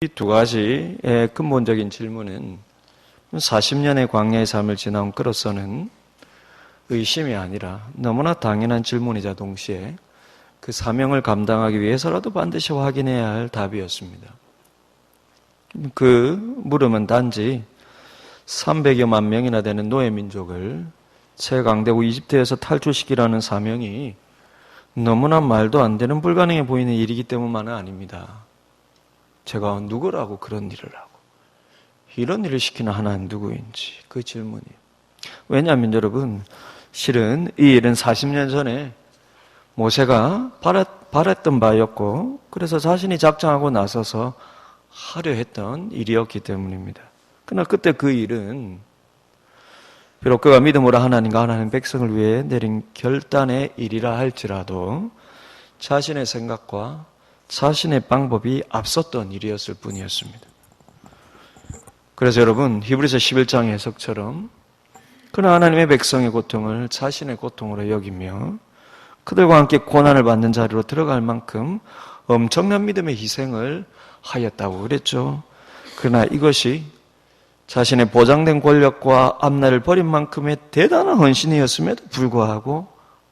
이 두 가지의 근본적인 질문은 40년의 광야의 삶을 지나온 그로서는 의심이 아니라 너무나 당연한 질문이자 동시에 그 사명을 감당하기 위해서라도 반드시 확인해야 할 답이었습니다. 그 물음은 단지 300여만 명이나 되는 노예 민족을 최강대국 이집트에서 탈출시키라는 사명이 너무나 말도 안 되는 불가능해 보이는 일이기 때문만은 아닙니다. 제가 누구라고 그런 일을 하고 이런 일을 시키는 하나님 누구인지 그 질문이에요. 왜냐하면 여러분, 실은 이 일은 40년 전에 모세가 바랬던 바였고, 그래서 자신이 작정하고 나서서 하려 했던 일이었기 때문입니다. 그러나 그때 그 일은 비록 그가 믿음으로 하나님과 하나님 백성을 위해 내린 결단의 일이라 할지라도 자신의 생각과 자신의 방법이 앞섰던 일이었을 뿐이었습니다. 그래서 여러분, 히브리서 11장의 해석처럼 그러나 하나님의 백성의 고통을 자신의 고통으로 여기며 그들과 함께 고난을 받는 자리로 들어갈 만큼 엄청난 믿음의 희생을 하였다고 그랬죠. 그러나 이것이 자신의 보장된 권력과 앞날을 버린 만큼의 대단한 헌신이었음에도 불구하고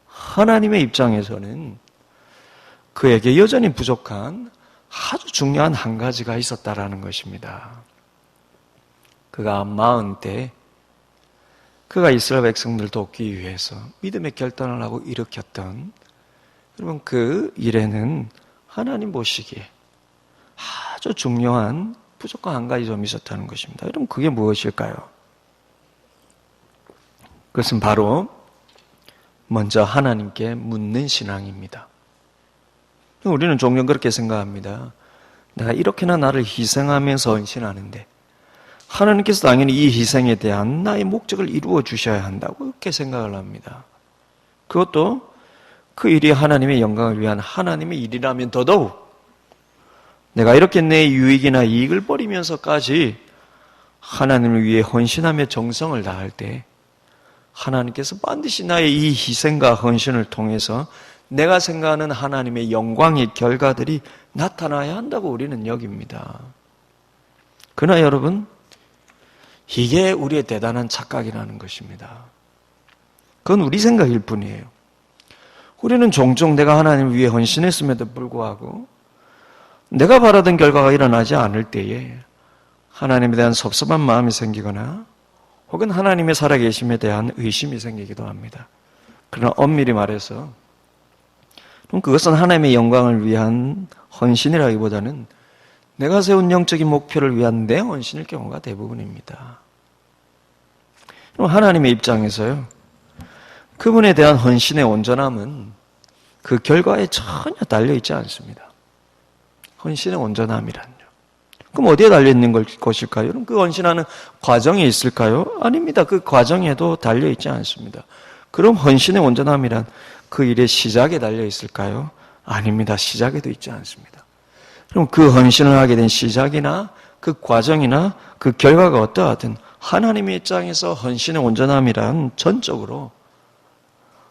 하나님의 입장에서는 그에게 여전히 부족한 아주 중요한 한 가지가 있었다라는 것입니다. 그가 40대 그가 이스라엘 백성들을 돕기 위해서 믿음의 결단을 하고 일으켰던, 여러분, 그 일에는 하나님 보시기에 아주 중요한 부족한 한 가지 점이 있었다는 것입니다. 여러분, 그게 무엇일까요? 그것은 바로 먼저 하나님께 묻는 신앙입니다. 우리는 종종 그렇게 생각합니다. 내가 이렇게나 나를 희생하면서 헌신하는데 하나님께서 당연히 이 희생에 대한 나의 목적을 이루어 주셔야 한다고 그렇게 생각을 합니다. 그것도 그 일이 하나님의 영광을 위한 하나님의 일이라면 더더욱 내가 이렇게 내 유익이나 이익을 버리면서까지 하나님을 위해 헌신하며 정성을 다할 때 하나님께서 반드시 나의 이 희생과 헌신을 통해서 내가 생각하는 하나님의 영광의 결과들이 나타나야 한다고 우리는 여깁니다. 그러나 여러분, 이게 우리의 대단한 착각이라는 것입니다. 그건 우리 생각일 뿐이에요. 우리는 종종 내가 하나님을 위해 헌신했음에도 불구하고 내가 바라던 결과가 일어나지 않을 때에 하나님에 대한 섭섭한 마음이 생기거나 혹은 하나님의 살아계심에 대한 의심이 생기기도 합니다. 그러나 엄밀히 말해서 그럼 그것은 하나님의 영광을 위한 헌신이라기보다는 내가 세운 영적인 목표를 위한 내 헌신일 경우가 대부분입니다. 그럼 하나님의 입장에서요, 그분에 대한 헌신의 온전함은 그 결과에 전혀 달려있지 않습니다. 헌신의 온전함이란요. 그럼 어디에 달려있는 것일까요? 그럼 그 헌신하는 과정에 있을까요? 아닙니다. 그 과정에도 달려있지 않습니다. 그럼 헌신의 온전함이란 그 일의 시작에 달려있을까요? 아닙니다. 시작에도 있지 않습니다. 그럼 그 헌신을 하게 된 시작이나 그 과정이나 그 결과가 어떠하든 하나님의 입장에서 헌신의 온전함이란 전적으로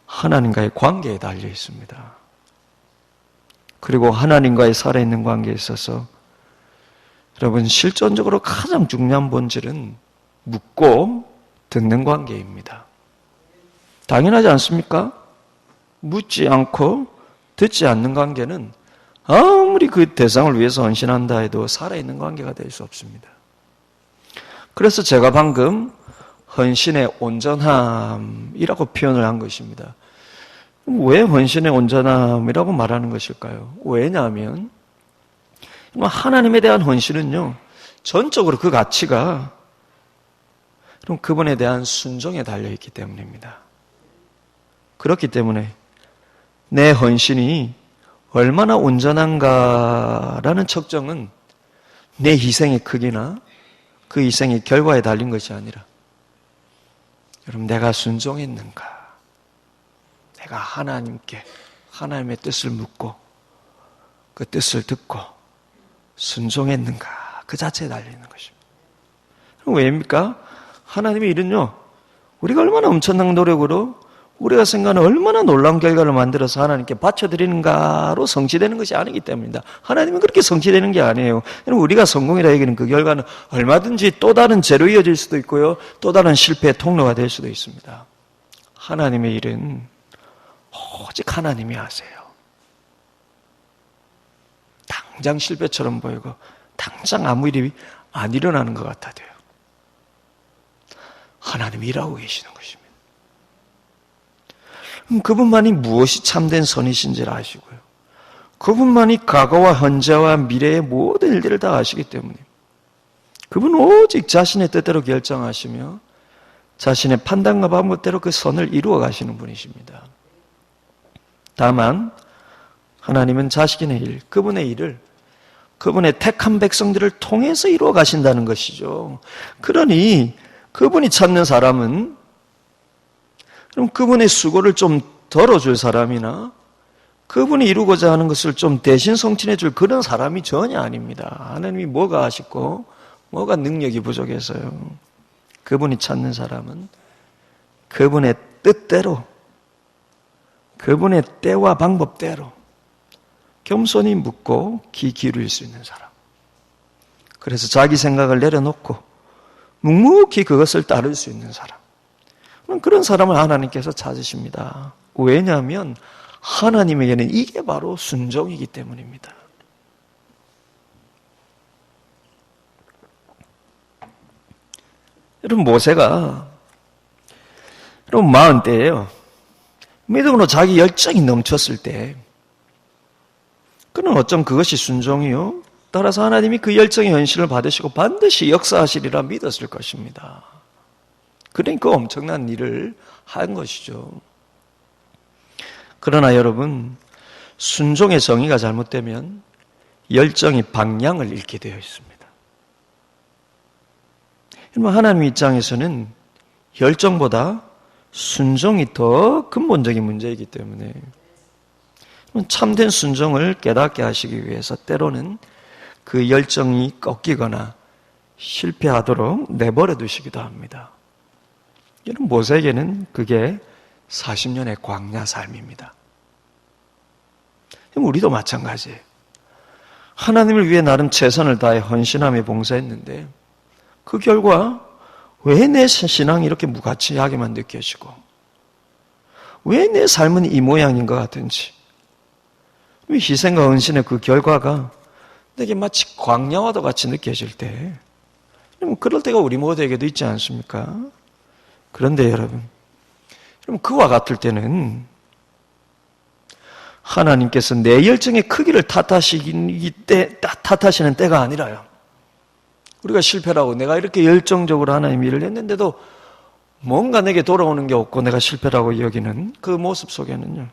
하나님과의 관계에 달려 있습니다. 그리고 하나님과의 살아있는 관계에 있어서 여러분, 실존적으로 가장 중요한 본질은 묻고 듣는 관계입니다. 당연하지 않습니까? 묻지 않고 듣지 않는 관계는 아무리 그 대상을 위해서 헌신한다 해도 살아있는 관계가 될 수 없습니다. 그래서 제가 방금 헌신의 온전함이라고 표현을 한 것입니다. 왜 헌신의 온전함이라고 말하는 것일까요? 왜냐하면 하나님에 대한 헌신은요, 전적으로 그 가치가 그럼 그분에 대한 순종에 달려있기 때문입니다. 그렇기 때문에 내 헌신이 얼마나 온전한가라는 측정은 내 희생의 크기나 그 희생의 결과에 달린 것이 아니라, 여러분, 내가 순종했는가, 내가 하나님께 하나님의 뜻을 묻고 그 뜻을 듣고 순종했는가, 그 자체에 달려있는 것입니다. 왜입니까? 하나님의 일은요, 우리가 얼마나 엄청난 노력으로 우리가 생각하는 얼마나 놀라운 결과를 만들어서 하나님께 바쳐드리는가로 성취되는 것이 아니기 때문입니다. 하나님은 그렇게 성취되는 게 아니에요. 우리가 성공이라 얘기는 그 결과는 얼마든지 또 다른 죄로 이어질 수도 있고요. 또 다른 실패의 통로가 될 수도 있습니다. 하나님의 일은 오직 하나님이 하세요. 당장 실패처럼 보이고 당장 아무 일이 안 일어나는 것 같아도요. 하나님이 일하고 계시는 것입니다. 그분만이 무엇이 참된 선이신지를 아시고요. 그분만이 과거와 현재와 미래의 모든 일들을 다 아시기 때문에 그분은 오직 자신의 뜻대로 결정하시며 자신의 판단과 방법대로 그 선을 이루어 가시는 분이십니다. 다만 하나님은 자신의 일, 그분의 일을 그분의 택한 백성들을 통해서 이루어 가신다는 것이죠. 그러니 그분이 찾는 사람은 그럼 그분의 수고를 좀 덜어줄 사람이나 그분이 이루고자 하는 것을 좀 대신 성취해 줄 그런 사람이 전혀 아닙니다. 하나님이 뭐가 아쉽고 뭐가 능력이 부족해서요. 그분이 찾는 사람은 그분의 뜻대로 그분의 때와 방법대로 겸손히 묻고 귀 기울일 수 있는 사람. 그래서 자기 생각을 내려놓고 묵묵히 그것을 따를 수 있는 사람. 그런 사람을 하나님께서 찾으십니다. 왜냐하면 하나님에게는 이게 바로 순종이기 때문입니다. 여러분 모세가 40대예요. 믿음으로 자기 열정이 넘쳤을 때 그는 어쩜 그것이 순종이요. 따라서 하나님이 그 열정의 현실을 받으시고 반드시 역사하시리라 믿었을 것입니다. 그러니까 엄청난 일을 한 것이죠. 그러나 여러분, 순종의 정의가 잘못되면 열정이 방향을 잃게 되어 있습니다. 하나님 입장에서는 열정보다 순종이 더 근본적인 문제이기 때문에 참된 순종을 깨닫게 하시기 위해서 때로는 그 열정이 꺾이거나 실패하도록 내버려 두시기도 합니다. 여러분 모세에게는 그게 40년의 광야 삶입니다. 우리도 마찬가지예요. 하나님을 위해 나름 최선을 다해 헌신하며 봉사했는데 그 결과 왜 내 신앙이 이렇게 무가치하게만 느껴지고 왜 내 삶은 이 모양인 것 같은지 희생과 헌신의 그 결과가 내게 마치 광야와도 같이 느껴질 때 그럴 때가 우리 모두에게도 있지 않습니까? 그런데 여러분 그와 같을 때는 하나님께서 내 열정의 크기를 탓하시는 때가 아니라요. 우리가 실패라고 내가 이렇게 열정적으로 하나님 일을 했는데도 뭔가 내게 돌아오는 게 없고 내가 실패라고 여기는 그 모습 속에는요.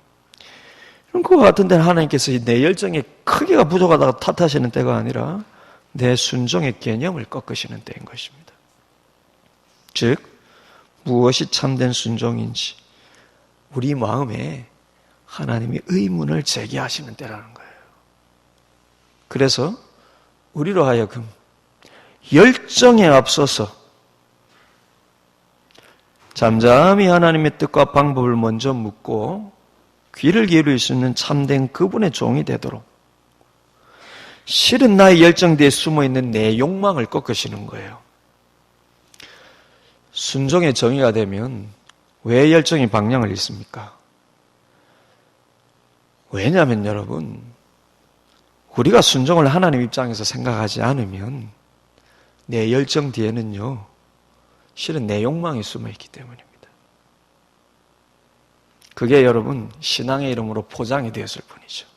그와 같은 데는 하나님께서 내 열정의 크기가 부족하다고 탓하시는 때가 아니라 내 순종의 개념을 꺾으시는 때인 것입니다. 즉 무엇이 참된 순종인지 우리 마음에 하나님이 의문을 제기하시는 때라는 거예요. 그래서 우리로 하여금 열정에 앞서서 잠잠히 하나님의 뜻과 방법을 먼저 묻고 귀를 기울일 수 있는 참된 그분의 종이 되도록 실은 나의 열정 뒤에 숨어있는 내 욕망을 꺾으시는 거예요. 순종의 정의가 되면 왜 열정이 방향을 잃습니까? 왜냐하면 여러분 우리가 순종을 하나님 입장에서 생각하지 않으면 내 열정 뒤에는요 실은 내 욕망이 숨어있기 때문입니다. 그게 여러분 신앙의 이름으로 포장이 되었을 뿐이죠.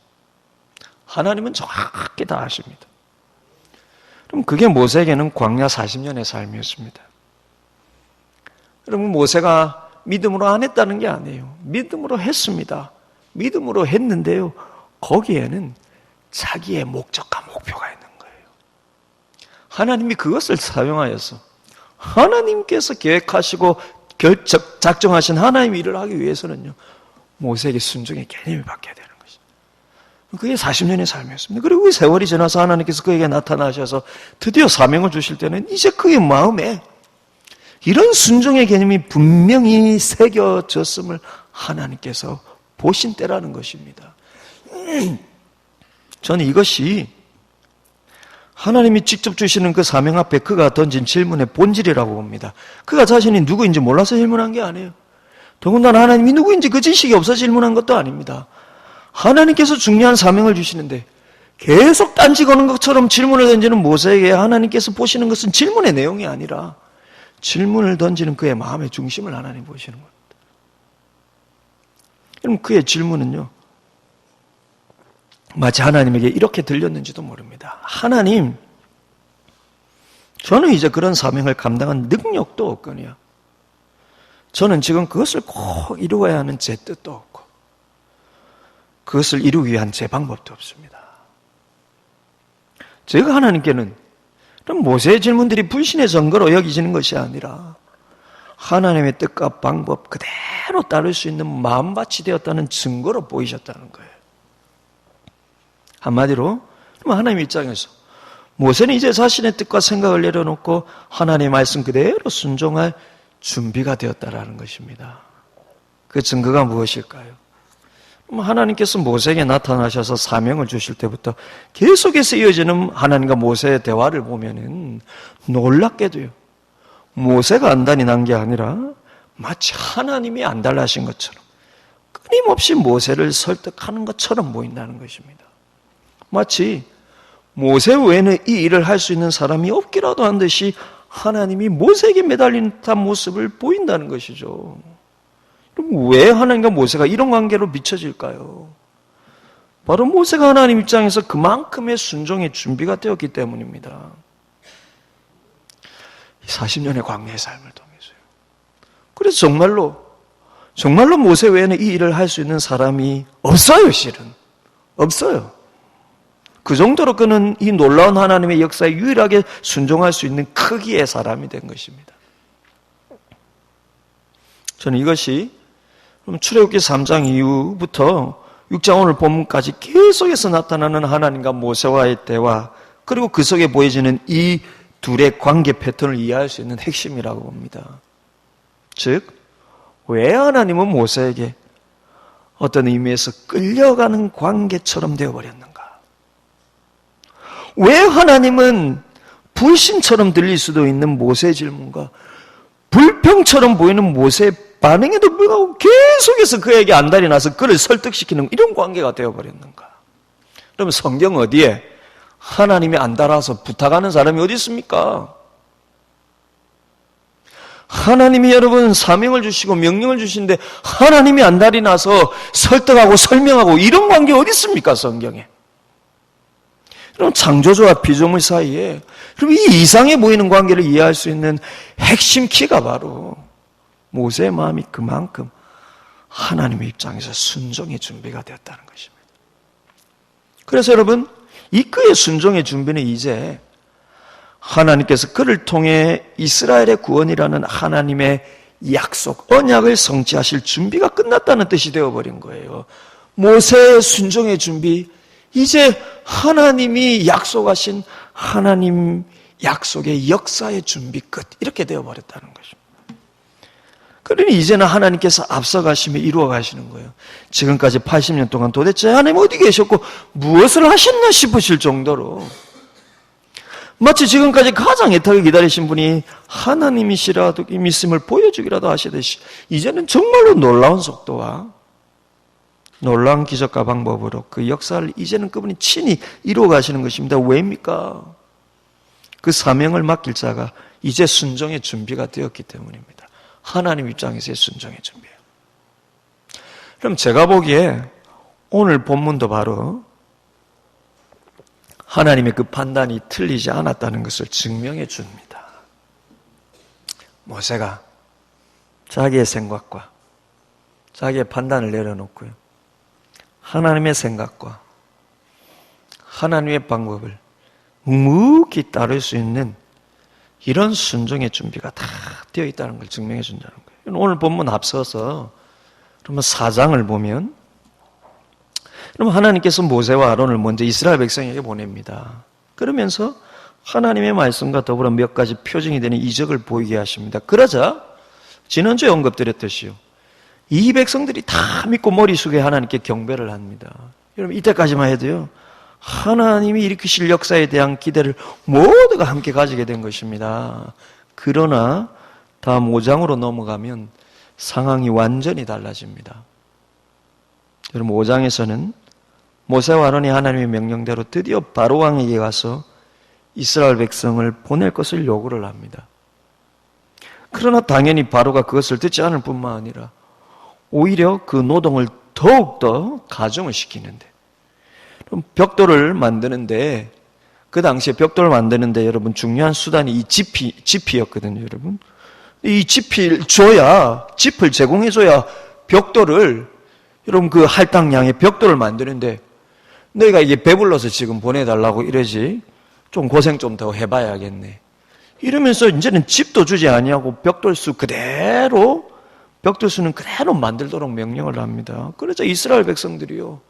하나님은 정확히 다 아십니다. 그럼 그게 모세에게는 광야 40년의 삶이었습니다. 여러분 모세가 믿음으로 안 했다는 게 아니에요. 믿음으로 했습니다. 믿음으로 했는데요. 거기에는 자기의 목적과 목표가 있는 거예요. 하나님이 그것을 사용하여서 하나님께서 계획하시고 작정하신 하나님의 일을 하기 위해서는요. 모세에게 순종의 개념이 바뀌어야 되는 것이죠. 그게 40년의 삶이었습니다. 그리고 그 세월이 지나서 하나님께서 그에게 나타나셔서 드디어 사명을 주실 때는 이제 그의 마음에 이런 순종의 개념이 분명히 새겨졌음을 하나님께서 보신 때라는 것입니다. 저는 이것이 하나님이 직접 주시는 그 사명 앞에 그가 던진 질문의 본질이라고 봅니다. 그가 자신이 누구인지 몰라서 질문한 게 아니에요. 더군다나 하나님이 누구인지 그 지식이 없어 질문한 것도 아닙니다. 하나님께서 중요한 사명을 주시는데 계속 딴지 거는 것처럼 질문을 던지는 모세에게 하나님께서 보시는 것은 질문의 내용이 아니라 질문을 던지는 그의 마음의 중심을 하나님 보시는 겁니다. 그럼 그의 질문은요, 마치 하나님에게 이렇게 들렸는지도 모릅니다. 하나님, 저는 이제 그런 사명을 감당한 능력도 없거니와 저는 지금 그것을 꼭 이루어야 하는 제 뜻도 없고 그것을 이루기 위한 제 방법도 없습니다. 제가 하나님께는 그럼 모세의 질문들이 불신의 증거로 여기지는 것이 아니라 하나님의 뜻과 방법 그대로 따를 수 있는 마음밭이 되었다는 증거로 보이셨다는 거예요. 한마디로 그럼 하나님 입장에서 모세는 이제 자신의 뜻과 생각을 내려놓고 하나님의 말씀 그대로 순종할 준비가 되었다라는 것입니다. 그 증거가 무엇일까요? 하나님께서 모세에게 나타나셔서 사명을 주실 때부터 계속해서 이어지는 하나님과 모세의 대화를 보면은 놀랍게도요, 모세가 안달이 난 게 아니라 마치 하나님이 안달나신 것처럼 끊임없이 모세를 설득하는 것처럼 보인다는 것입니다. 마치 모세 외에는 이 일을 할 수 있는 사람이 없기라도 한 듯이 하나님이 모세에게 매달린 듯한 모습을 보인다는 것이죠. 그럼 왜 하나님과 모세가 이런 관계로 비춰질까요? 바로 모세가 하나님 입장에서 그만큼의 순종의 준비가 되었기 때문입니다. 40년의 광야의 삶을 통해서요. 그래서 정말로 모세 외에는 이 일을 할 수 있는 사람이 없어요, 실은. 없어요. 그 정도로 그는 이 놀라운 하나님의 역사에 유일하게 순종할 수 있는 크기의 사람이 된 것입니다. 저는 이것이 출애굽기 3장 이후부터 6장 오늘 본문까지 계속해서 나타나는 하나님과 모세와의 대화, 그리고 그 속에 보여지는 이 둘의 관계 패턴을 이해할 수 있는 핵심이라고 봅니다. 즉, 왜 하나님은 모세에게 어떤 의미에서 끌려가는 관계처럼 되어버렸는가? 왜 하나님은 불신처럼 들릴 수도 있는 모세의 질문과 불평처럼 보이는 모세의 반응에도 불구하고 계속해서 그에게 안달이 나서 그를 설득시키는 이런 관계가 되어버렸는가? 그러면 성경 어디에 하나님이 안달나서 부탁하는 사람이 어디 있습니까? 하나님이 여러분 사명을 주시고 명령을 주시는데 하나님이 안달이 나서 설득하고 설명하고 이런 관계 어디 있습니까, 성경에? 그럼 창조주와 피조물 사이에 그럼 이 이상해 보이는 관계를 이해할 수 있는 핵심 키가 바로 모세의 마음이 그만큼 하나님의 입장에서 순종의 준비가 되었다는 것입니다. 그래서 여러분, 이 그의 순종의 준비는 이제 하나님께서 그를 통해 이스라엘의 구원이라는 하나님의 약속, 언약을 성취하실 준비가 끝났다는 뜻이 되어버린 거예요. 모세의 순종의 준비, 이제 하나님이 약속하신 하나님 약속의 역사의 준비 끝, 이렇게 되어버렸다는 것입니다. 그러니 이제는 하나님께서 앞서가시며 이루어 가시는 거예요. 지금까지 80년 동안 도대체 하나님 어디 계셨고 무엇을 하셨나 싶으실 정도로 마치 지금까지 가장 애타게 기다리신 분이 하나님이시라도 이 믿음을 보여주기라도 하시듯이 이제는 정말로 놀라운 속도와 놀라운 기적과 방법으로 그 역사를 이제는 그분이 친히 이루어 가시는 것입니다. 왜입니까? 그 사명을 맡길 자가 이제 순종의 준비가 되었기 때문입니다. 하나님 입장에서의 순종의 준비예요. 그럼 제가 보기에 오늘 본문도 바로 하나님의 그 판단이 틀리지 않았다는 것을 증명해 줍니다. 모세가 자기의 생각과 자기의 판단을 내려놓고요, 하나님의 생각과 하나님의 방법을 묵묵히 따를 수 있는 이런 순종의 준비가 다 되어 있다는 걸 증명해 준다는 거예요. 오늘 본문 앞서서 그러면 4장을 보면 그럼 하나님께서 모세와 아론을 먼저 이스라엘 백성에게 보냅니다. 그러면서 하나님의 말씀과 더불어 몇 가지 표징이 되는 이적을 보이게 하십니다. 그러자 지난주에 언급드렸듯이요, 이 백성들이 다 믿고 머리 숙여 하나님께 경배를 합니다. 여러분 이때까지만 해도요. 하나님이 일으키실 역사에 대한 기대를 모두가 함께 가지게 된 것입니다. 그러나 다음 5장으로 넘어가면 상황이 완전히 달라집니다. 여러분 5장에서는 모세와 아론이 하나님의 명령대로 드디어 바로 왕에게 가서 이스라엘 백성을 보낼 것을 요구를 합니다. 그러나 당연히 바로가 그것을 듣지 않을 뿐만 아니라 오히려 그 노동을 더욱더 가중을 시키는데, 그럼 벽돌을 만드는데, 그 당시에 벽돌을 만드는데 여러분 중요한 수단이 이 지피였거든요, 여러분. 이 지피를 줘야, 짚을 제공해줘야 벽돌을, 여러분 그 할당량의 벽돌을 만드는데, 너희가 이게 배불러서 지금 보내달라고 이러지, 좀 고생 좀 더 해봐야겠네. 이러면서 이제는 집도 주지 아니하고 벽돌수 그대로, 벽돌수는 그대로 만들도록 명령을 합니다. 그래서 이스라엘 백성들이요,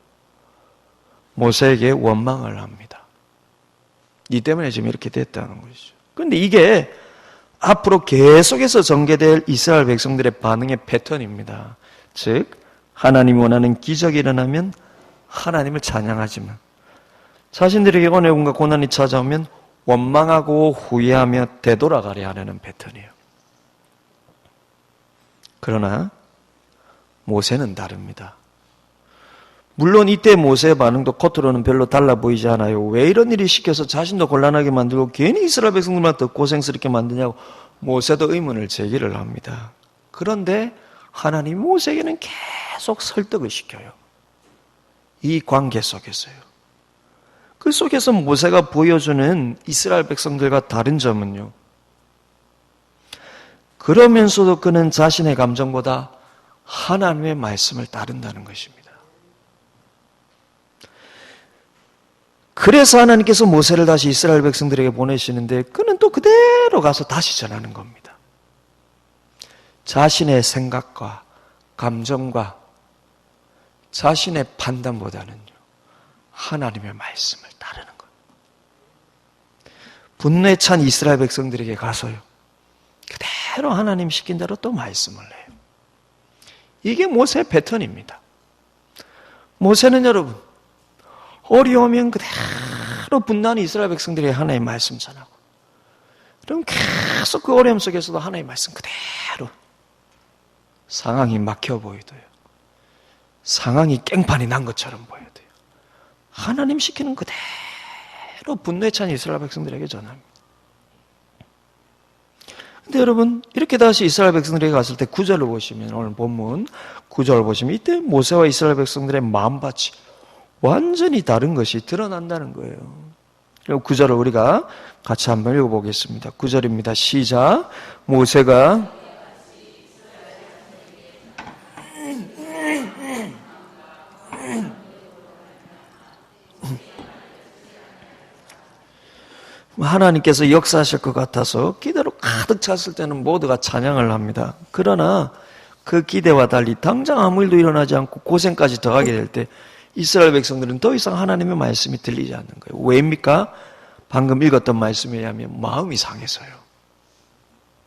모세에게 원망을 합니다. 이 때문에 지금 이렇게 됐다는 것이죠. 그런데 이게 앞으로 계속해서 전개될 이스라엘 백성들의 반응의 패턴입니다. 즉 하나님이 원하는 기적이 일어나면 하나님을 찬양하지만 자신들에게 어려움과 고난이 찾아오면 원망하고 후회하며 되돌아가려 하려는 패턴이에요. 그러나 모세는 다릅니다. 물론 이때 모세의 반응도 겉으로는 별로 달라 보이지 않아요. 왜 이런 일이 시켜서 자신도 곤란하게 만들고 괜히 이스라엘 백성들만 더 고생스럽게 만드냐고 모세도 의문을 제기를 합니다. 그런데 하나님이 모세에게는 계속 설득을 시켜요. 이 관계 속에서요. 그 속에서 모세가 보여주는 이스라엘 백성들과 다른 점은요. 그러면서도 그는 자신의 감정보다 하나님의 말씀을 따른다는 것입니다. 그래서 하나님께서 모세를 다시 이스라엘 백성들에게 보내시는데 그는 또 그대로 가서 다시 전하는 겁니다. 자신의 생각과 감정과 자신의 판단보다는요, 하나님의 말씀을 따르는 거예요. 분노에 찬 이스라엘 백성들에게 가서요, 그대로 하나님 시킨 대로 또 말씀을 해요. 이게 모세의 패턴입니다. 모세는 여러분, 어려우면 그대로 분노하는 이스라엘 백성들에게 하나님의 말씀 전하고, 그럼 계속 그 어려움 속에서도 하나님의 말씀 그대로, 상황이 막혀 보이도요, 상황이 깽판이 난 것처럼 보여도요, 하나님 시키는 그대로 분노에 찬 이스라엘 백성들에게 전합니다. 근데 여러분, 이렇게 다시 이스라엘 백성들에게 갔을 때 9절을 보시면, 오늘 본문 9절을 보시면 이때 모세와 이스라엘 백성들의 마음밭이 완전히 다른 것이 드러난다는 거예요. 그리고 9절을 우리가 같이 한번 읽어보겠습니다. 9절입니다. 시작. 모세가 하나님께서 역사하실 것 같아서 기대로 가득 찼을 때는 모두가 찬양을 합니다. 그러나 그 기대와 달리 당장 아무 일도 일어나지 않고 고생까지 더하게 될 때 이스라엘 백성들은 더 이상 하나님의 말씀이 들리지 않는 거예요. 왜입니까? 방금 읽었던 말씀에 의하면 마음이 상해서요.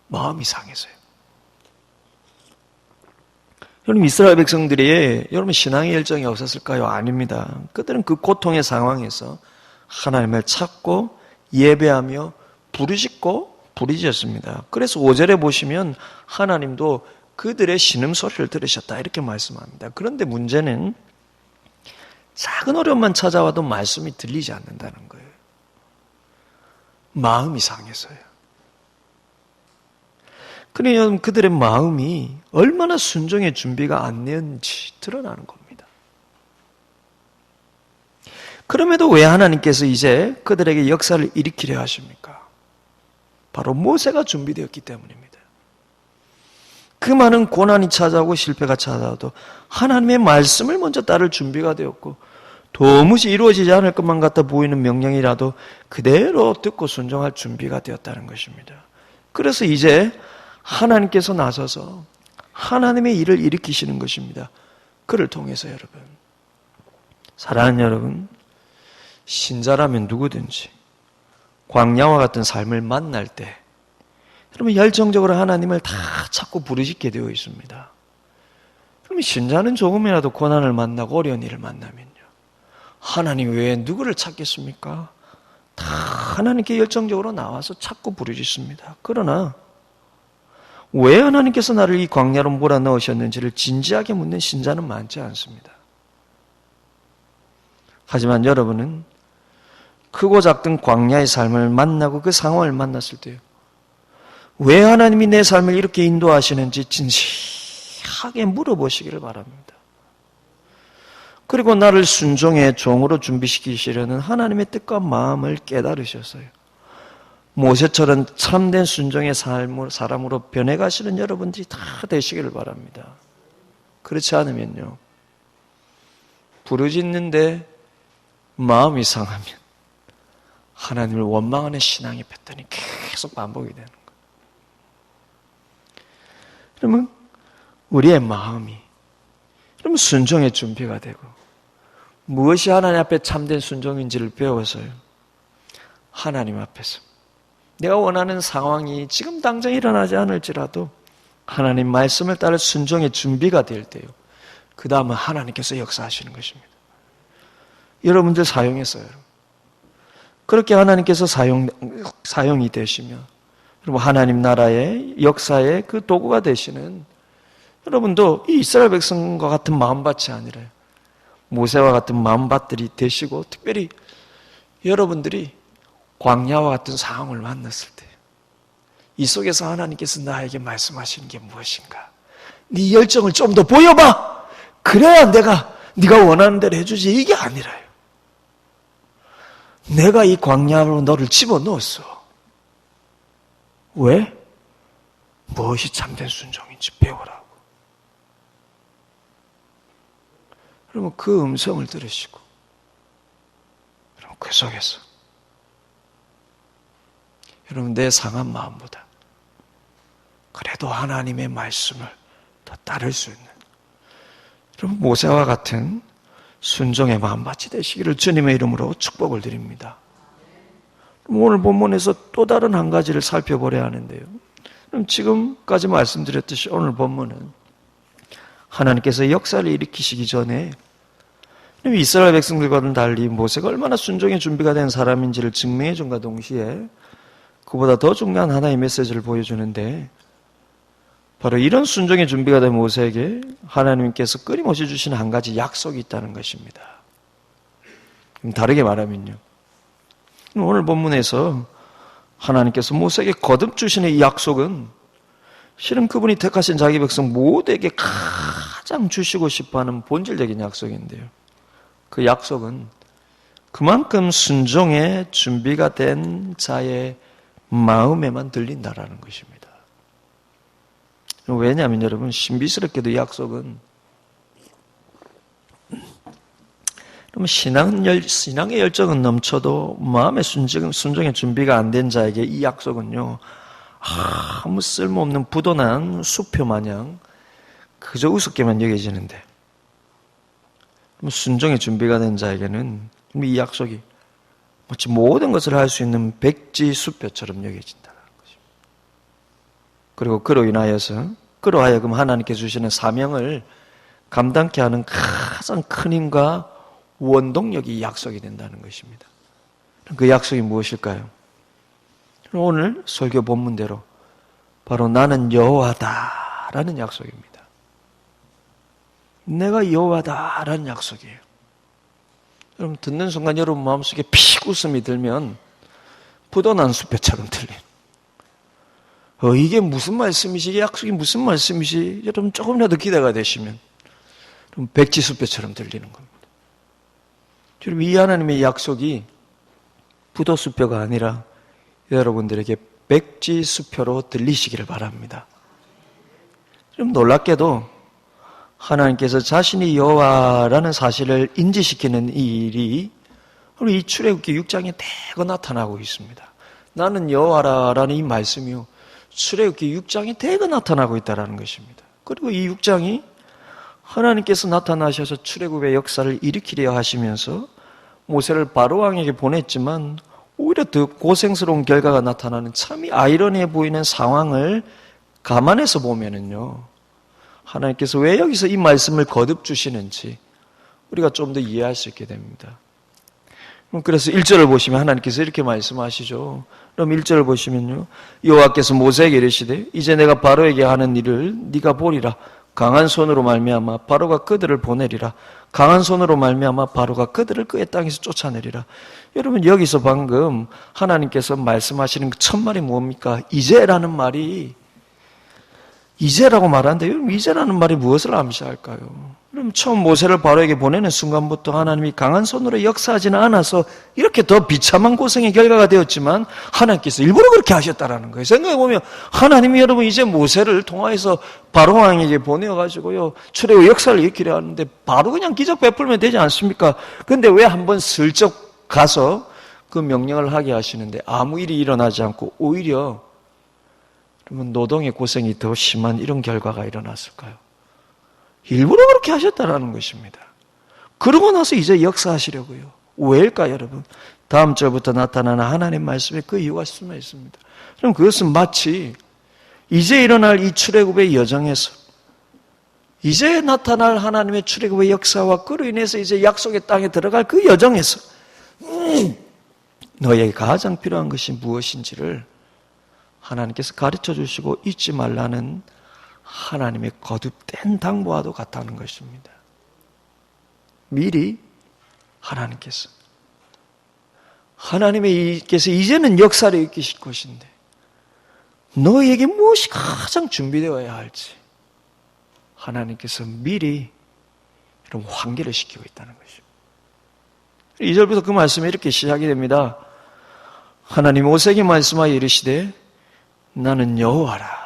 마음이 상해서요. 여러분, 이스라엘 백성들이 여러분 신앙의 열정이 없었을까요? 아닙니다. 그들은 그 고통의 상황에서 하나님을 찾고 예배하며 부르짖었습니다. 그래서 5절에 보시면 하나님도 그들의 신음소리를 들으셨다 이렇게 말씀합니다. 그런데 문제는 작은 어려움만 찾아와도 말씀이 들리지 않는다는 거예요. 마음이 상해서요. 그러니 그들의 마음이 얼마나 순종의 준비가 안 되는지 드러나는 겁니다. 그럼에도 왜 하나님께서 이제 그들에게 역사를 일으키려 하십니까? 바로 모세가 준비되었기 때문입니다. 그 많은 고난이 찾아오고 실패가 찾아와도 하나님의 말씀을 먼저 따를 준비가 되었고 도무지 이루어지지 않을 것만 같아 보이는 명령이라도 그대로 듣고 순종할 준비가 되었다는 것입니다. 그래서 이제 하나님께서 나서서 하나님의 일을 일으키시는 것입니다. 그를 통해서 여러분, 사랑하는 여러분, 신자라면 누구든지 광야와 같은 삶을 만날 때 여러분 열정적으로 하나님을 다 찾고 부르짖게 되어 있습니다. 그럼 신자는 조금이라도 고난을 만나고 어려운 일을 만나면요, 하나님 외에 누구를 찾겠습니까? 다 하나님께 열정적으로 나와서 찾고 부르짖습니다. 그러나 왜 하나님께서 나를 이 광야로 몰아넣으셨는지를 진지하게 묻는 신자는 많지 않습니다. 하지만 여러분은 크고 작든 광야의 삶을 만나고 그 상황을 만났을 때요, 왜 하나님이 내 삶을 이렇게 인도하시는지 진지하게 물어보시기를 바랍니다. 그리고 나를 순종의 종으로 준비시키시려는 하나님의 뜻과 마음을 깨달으셔서요, 모세처럼 참된 순종의 사람으로 변해가시는 여러분들이 다 되시기를 바랍니다. 그렇지 않으면요, 부르짖는데 마음이 상하면 하나님을 원망하는 신앙의 패턴이 계속 반복이 되는 거예요. 그러면 우리의 마음이 그러면 순종의 준비가 되고, 무엇이 하나님 앞에 참된 순종인지를 배워서요, 하나님 앞에서 내가 원하는 상황이 지금 당장 일어나지 않을지라도 하나님 말씀을 따를 순종의 준비가 될 때요, 그 다음은 하나님께서 역사하시는 것입니다. 여러분들 사용했어요. 그렇게 하나님께서 사용이 되시면 여러분 하나님 나라의 역사의 그 도구가 되시는 여러분도 이 이스라엘 백성과 같은 마음밭이 아니라 모세와 같은 마음밭들이 되시고, 특별히 여러분들이 광야와 같은 상황을 만났을 때 이 속에서 하나님께서 나에게 말씀하시는 게 무엇인가? 네 열정을 좀 더 보여봐! 그래야 내가 네가 원하는 대로 해주지, 이게 아니라요. 내가 이 광야로 너를 집어넣었어. 왜? 무엇이 참된 순종인지 배우라고. 그러면 그 음성을 들으시고, 그럼 그 속에서 여러분 내 상한 마음보다 그래도 하나님의 말씀을 더 따를 수 있는 여러분 모세와 같은 순종의 마음밭이 되시기를 주님의 이름으로 축복을 드립니다. 오늘 본문에서 또 다른 한 가지를 살펴보려 하는데요, 그럼 지금까지 말씀드렸듯이 오늘 본문은 하나님께서 역사를 일으키시기 전에 이스라엘 백성들과는 달리 모세가 얼마나 순종의 준비가 된 사람인지를 증명해 준과 동시에 그보다 더 중요한 하나의 메시지를 보여주는데, 바로 이런 순종의 준비가 된 모세에게 하나님께서 끊임없이 주시는 한 가지 약속이 있다는 것입니다. 다르게 말하면요, 오늘 본문에서 하나님께서 모세에게 거듭 주시는 이 약속은 실은 그분이 택하신 자기 백성 모두에게 가장 주시고 싶어하는 본질적인 약속인데요, 그 약속은 그만큼 순종의 준비가 된 자의 마음에만 들린다라는 것입니다. 왜냐하면 여러분, 신비스럽게도 이 약속은 신앙의 열정은 넘쳐도 마음의 순종의 준비가 안 된 자에게 이 약속은요, 아무 쓸모없는 부도난 수표 마냥 그저 우습게만 여겨지는데, 순종의 준비가 된 자에게는 이 약속이 마치 모든 것을 할 수 있는 백지수표처럼 여겨진다는 것입니다. 그리고 그로 하여금 하나님께 주시는 사명을 감당케 하는 가장 큰 힘과 원동력이 약속이 된다는 것입니다. 그 약속이 무엇일까요? 오늘 설교 본문대로 바로 나는 여호와다라는 약속입니다. 내가 여호와다라는 약속이에요. 여러분 듣는 순간 여러분 마음속에 픽 웃음이 들면 부도난 수표처럼 들려요. 이게 무슨 말씀이지? 이게 약속이 무슨 말씀이지? 여러분 조금이라도 기대가 되시면 그럼 백지수표처럼 들리는 겁니다. 여러분 이 하나님의 약속이 부도수표가 아니라 여러분들에게 백지수표로 들리시기를 바랍니다. 좀 놀랍게도 하나님께서 자신이 여호와라는 사실을 인지시키는 이 일이 이 출애굽기 6장에 대거 나타나고 있습니다. 나는 여호와라는 이 말씀이요, 출애굽기 6장에 대거 나타나고 있다는 것입니다. 그리고 이 6장이 하나님께서 나타나셔서 출애굽의 역사를 일으키려 하시면서 모세를 바로왕에게 보냈지만 오히려 더 고생스러운 결과가 나타나는 참 아이러니해 보이는 상황을 감안해서 보면은요, 하나님께서 왜 여기서 이 말씀을 거듭 주시는지 우리가 좀 더 이해할 수 있게 됩니다. 그래서 1절을 보시면 하나님께서 이렇게 말씀하시죠. 그럼 1절을 보시면요, 여호와께서 모세에게 이르시되 이제 내가 바로에게 하는 일을 네가 보리라. 강한 손으로 말미암아 바로가 그들을 보내리라. 강한 손으로 말미암아 바로가 그들을 그의 땅에서 쫓아내리라. 여러분, 여기서 방금 하나님께서 말씀하시는 그 첫 말이 뭡니까? 이제라는 말이, 이제라고 말하는데, 여러분, 이제라는 말이 무엇을 암시할까요? 그럼 처음 모세를 바로에게 보내는 순간부터 하나님이 강한 손으로 역사하지는 않아서 이렇게 더 비참한 고생의 결과가 되었지만 하나님께서 일부러 그렇게 하셨다라는 거예요. 생각해보면 하나님이 여러분 이제 모세를 통하여서 바로 왕에게 보내어가지고요, 출애굽 역사를 일으키려 하는데 바로 그냥 기적 베풀면 되지 않습니까? 근데 왜 한번 슬쩍 가서 그 명령을 하게 하시는데 아무 일이 일어나지 않고 오히려 그러면 노동의 고생이 더 심한 이런 결과가 일어났을까요? 일부러 그렇게 하셨다라는 것입니다. 그러고 나서 이제 역사하시려고요. 왜일까, 여러분? 다음 절부터 나타나는 하나님 말씀에 그 이유가 숨어 있습니다. 그럼 그것은 마치 이제 일어날 이 출애굽의 여정에서, 이제 나타날 하나님의 출애굽의 역사와 그로 인해서 이제 약속의 땅에 들어갈 그 여정에서 너에게 가장 필요한 것이 무엇인지를 하나님께서 가르쳐 주시고 잊지 말라는 하나님의 거듭된 당부와도 같다는 것입니다. 미리 하나님께서 이제는 역사를 일으키실 것인데 너에게 무엇이 가장 준비되어야 할지 하나님께서 미리 이런 환기를 시키고 있다는 것입니다. 2절부터 그 말씀이 이렇게 시작이 됩니다. 하나님 모세에게 말씀하여 이르시되 나는 여호와라.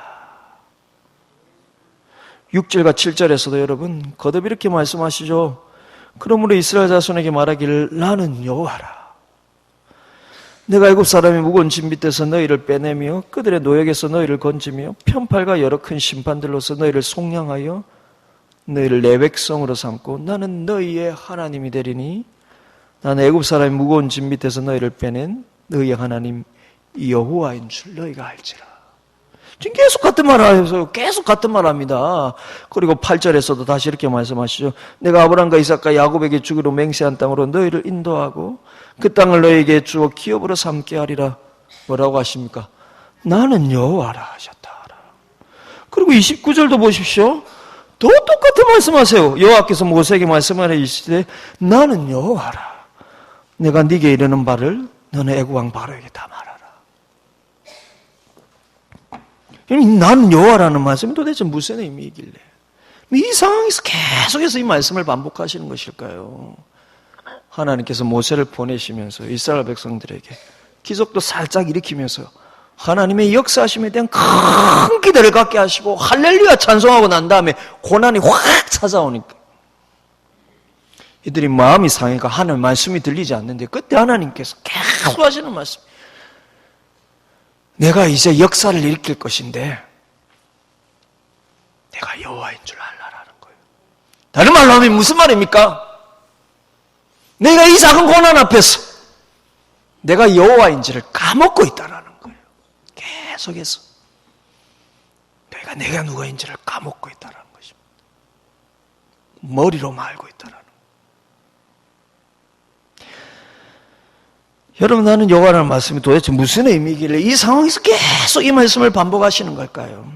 6절과 7절에서도 여러분 거듭 이렇게 말씀하시죠. 그러므로 이스라엘 자손에게 말하기를 나는 여호와라. 내가 애굽 사람의 무거운 짐 밑에서 너희를 빼내며 그들의 노역에서 너희를 건지며 편팔과 여러 큰 심판들로서 너희를 속량하여 너희를 내 백성으로 삼고 나는 너희의 하나님이 되리니 나는 애굽 사람의 무거운 짐 밑에서 너희를 빼낸 너희의 하나님 여호와인 줄 너희가 알지라. 지금 계속 같은 말을 하면서 계속 같은 말을 합니다. 그리고 8절에서도 다시 이렇게 말씀하시죠. 내가 아브라함과 이삭과 야곱에게 주기로 맹세한 땅으로 너희를 인도하고 그 땅을 너희에게 주어 기업으로 삼게 하리라. 뭐라고 하십니까? 나는 여호와라 하셨다. 그리고 29절도 보십시오. 또 똑같은 말씀하세요. 여호와께서 모세에게 말씀하여 이르시되 나는 여호와라. 내가 네게 이르는 바를 너는 애굽 왕 바로에게 다 말하라. 나는 여호와라는 말씀이 도대체 무슨 의미이길래 이 상황에서 계속해서 이 말씀을 반복하시는 것일까요? 하나님께서 모세를 보내시면서 이스라엘 백성들에게 기적도 살짝 일으키면서 하나님의 역사하심에 대한 큰 기대를 갖게 하시고 할렐루야 찬송하고 난 다음에 고난이 확 찾아오니까 이들이 마음이 상하니까 하나님 말씀이 들리지 않는데 그때 하나님께서 계속 하시는 말씀, 내가 이제 역사를 일으킬 것인데 내가 여호와인 줄 알라라는 거예요. 다른 말로 하면 무슨 말입니까? 내가 이 작은 고난 앞에서 내가 여호와인지를 까먹고 있다라는 거예요. 계속해서 내가 누구인지를 까먹고 있다라는 것입니다. 머리로만 알고 있다라는 거예요. 여러분, 나는 여호와라는 말씀이 도대체 무슨 의미이길래 이 상황에서 계속 이 말씀을 반복하시는 걸까요?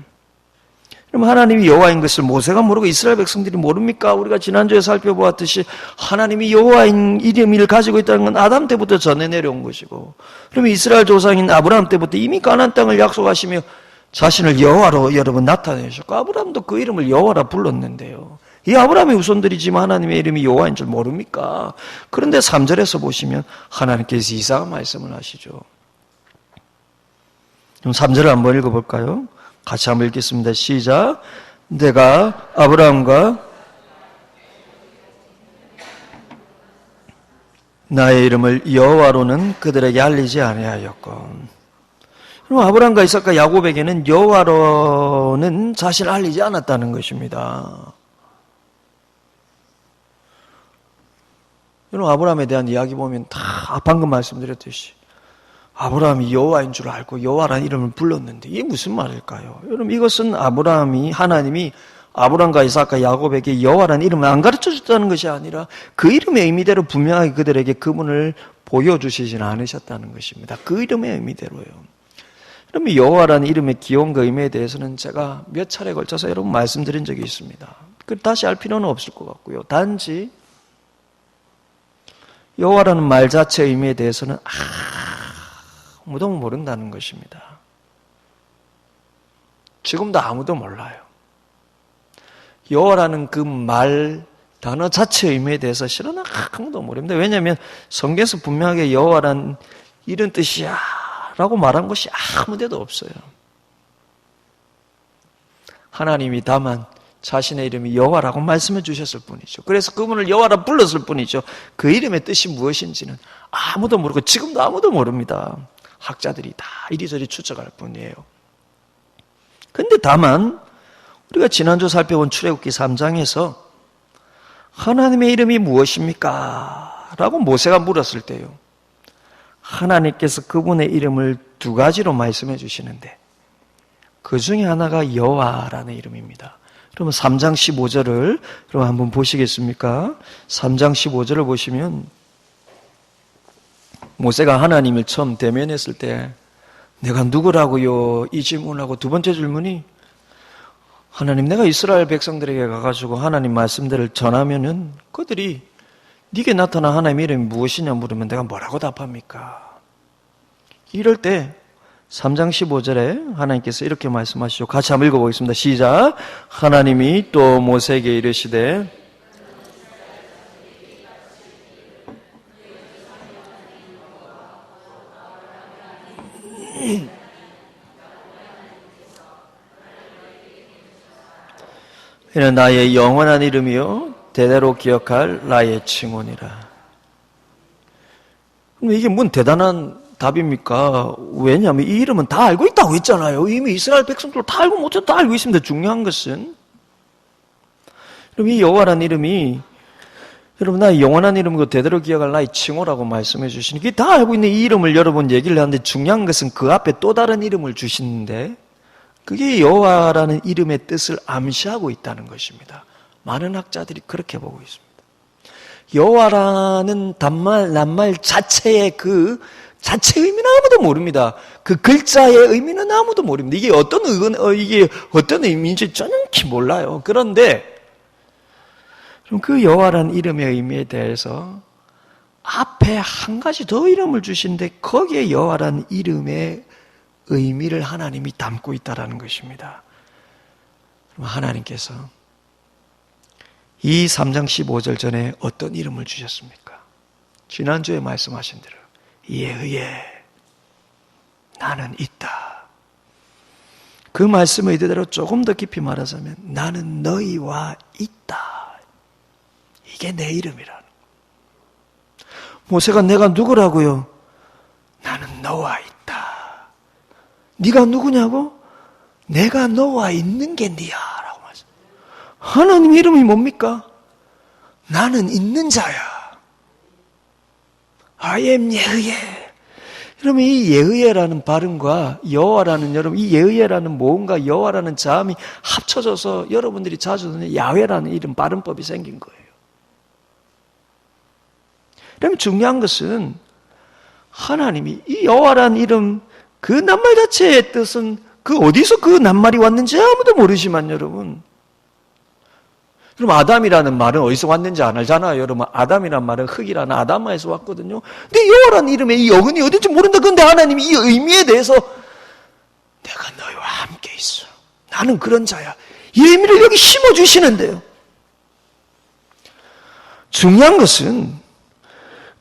그럼 하나님이 여호와인 것을 모세가 모르고 이스라엘 백성들이 모릅니까? 우리가 지난주에 살펴보았듯이 하나님이 여호와인 이름을 가지고 있다는 건 아담 때부터 전해 내려온 것이고, 그러면 이스라엘 조상인 아브라함 때부터 이미 가나안 땅을 약속하시며 자신을 여호와로 여러분 나타내셨고, 아브라함도 그 이름을 여호와라 불렀는데요. 이 아브라함의 후손들이지만 하나님의 이름이 여호와인 줄 모릅니까? 그런데 3절에서 보시면 하나님께서 이상한 말씀을 하시죠. 그럼 3절을 한번 읽어볼까요? 같이 한번 읽겠습니다. 시작. 내가 아브라함과 나의 이름을 여호와로는 그들에게 알리지 아니하였건. 그럼 아브라함과 이삭과 야곱에게는 여호와로는 자신을 알리지 않았다는 것입니다. 여러분, 아브라함에 대한 이야기 보면 다 방금 말씀드렸듯이 아브라함이 여호와인 줄 알고 여호와라는 이름을 불렀는데 이게 무슨 말일까요? 여러분, 이것은 하나님이 아브람과 이삭과 야곱에게 여호와라는 이름을 안 가르쳐 줬다는 것이 아니라 그 이름의 의미대로 분명하게 그들에게 그분을 보여주시지는 않으셨다는 것입니다. 그 이름의 의미대로요. 그러면 여호와라는 이름의 기원과 의미에 대해서는 제가 몇 차례 걸쳐서 여러분 말씀드린 적이 있습니다. 다시 할 필요는 없을 것 같고요. 단지 여호와라는 말 자체의 의미에 대해서는 아무도 모른다는 것입니다. 지금도 아무도 몰라요. 여호와라는 그 말 단어 자체의 의미에 대해서 실은 아무도 모릅니다. 왜냐하면 성경에서 분명하게 여호와라는 이런 뜻이야 라고 말한 것이 아무 데도 없어요. 하나님이 다만 자신의 이름이 여호와라고 말씀해 주셨을 뿐이죠. 그래서 그분을 여호와라 불렀을 뿐이죠. 그 이름의 뜻이 무엇인지는 아무도 모르고 지금도 아무도 모릅니다. 학자들이 다 이리저리 추측할 뿐이에요. 근데 다만 우리가 지난주 살펴본 출애굽기 3장에서 하나님의 이름이 무엇입니까? 라고 모세가 물었을 때요. 하나님께서 그분의 이름을 두 가지로 말씀해 주시는데 그 중에 하나가 여호와라는 이름입니다. 그러면 3장 15절을 그럼 한번 보시겠습니까? 3장 15절을 보시면 모세가 하나님을 처음 대면했을 때 내가 누구라고요? 이 질문하고 두 번째 질문이 하나님 내가 이스라엘 백성들에게 가가지고 하나님 말씀들을 전하면은 그들이 네게 나타난 하나님의 이름이 무엇이냐 물으면 내가 뭐라고 답합니까? 이럴 때 3장 15절에 하나님께서 이렇게 말씀하시죠. 같이 한번 읽어보겠습니다. 시작. 하나님이 또 모세에게 이르시되 이는 나의 영원한 이름이요 대대로 기억할 나의 칭호니라. 이게 뭔 대단한 답입니까? 왜냐하면 이 이름은 다 알고 있다고 했잖아요. 이미 이스라엘 백성들 다 알고 못해도 다 알고 있습니다. 중요한 것은 그럼 이 여호와라는 이름이 여러분 나의 영원한 이름이고 대대로 기억할 나의 칭호라고 말씀해 주시니 이게 다 알고 있는 이 이름을 여러분 얘기를 하는데 중요한 것은 그 앞에 또 다른 이름을 주시는데 그게 여호와라는 이름의 뜻을 암시하고 있다는 것입니다. 많은 학자들이 그렇게 보고 있습니다. 여호와라는 낱말 자체의 그 자체 의미는 아무도 모릅니다. 그 글자의 의미는 아무도 모릅니다. 이게 어떤 의미인지 정확히 몰라요. 그런데 그 여호와라는 이름의 의미에 대해서 앞에 한 가지 더 이름을 주신데 거기에 여호와라는 이름의 의미를 하나님이 담고 있다는 것입니다. 그럼 하나님께서 이 3장 15절 전에 어떤 이름을 주셨습니까? 지난주에 말씀하신 대로 예의에 나는 있다. 그 말씀의 이대로 조금 더 깊이 말하자면 나는 너희와 있다. 이게 내 이름이라는. 모세가 내가 누구라고요? 나는 너와 있다. 네가 누구냐고? 내가 너와 있는 게 네야 라고 말씀. 하나님 이름이 뭡니까? 나는 있는 자야. I am 예의에. 여러분 이 예의에라는 발음과 여호와라는 여러분 이 예의에라는 모음과 여호와라는 자음이 합쳐져서 여러분들이 자주 듣는 야훼라는 이름 발음법이 생긴 거예요. 그러면 중요한 것은 하나님이 이 여호와라는 이름 그 낱말 자체의 뜻은 그 어디서 그 낱말이 왔는지 아무도 모르지만 여러분 그럼 아담이라는 말은 어디서 왔는지 안 알잖아요. 여러분 아담이라는 말은 흙이라는 아담마에서 왔거든요. 근데 여호와라는 이름의 이 어근이 어딘지 모른다. 그런데 하나님이 이 의미에 대해서 내가 너희와 함께 있어. 나는 그런 자야. 이 의미를 여기 심어주시는데요. 중요한 것은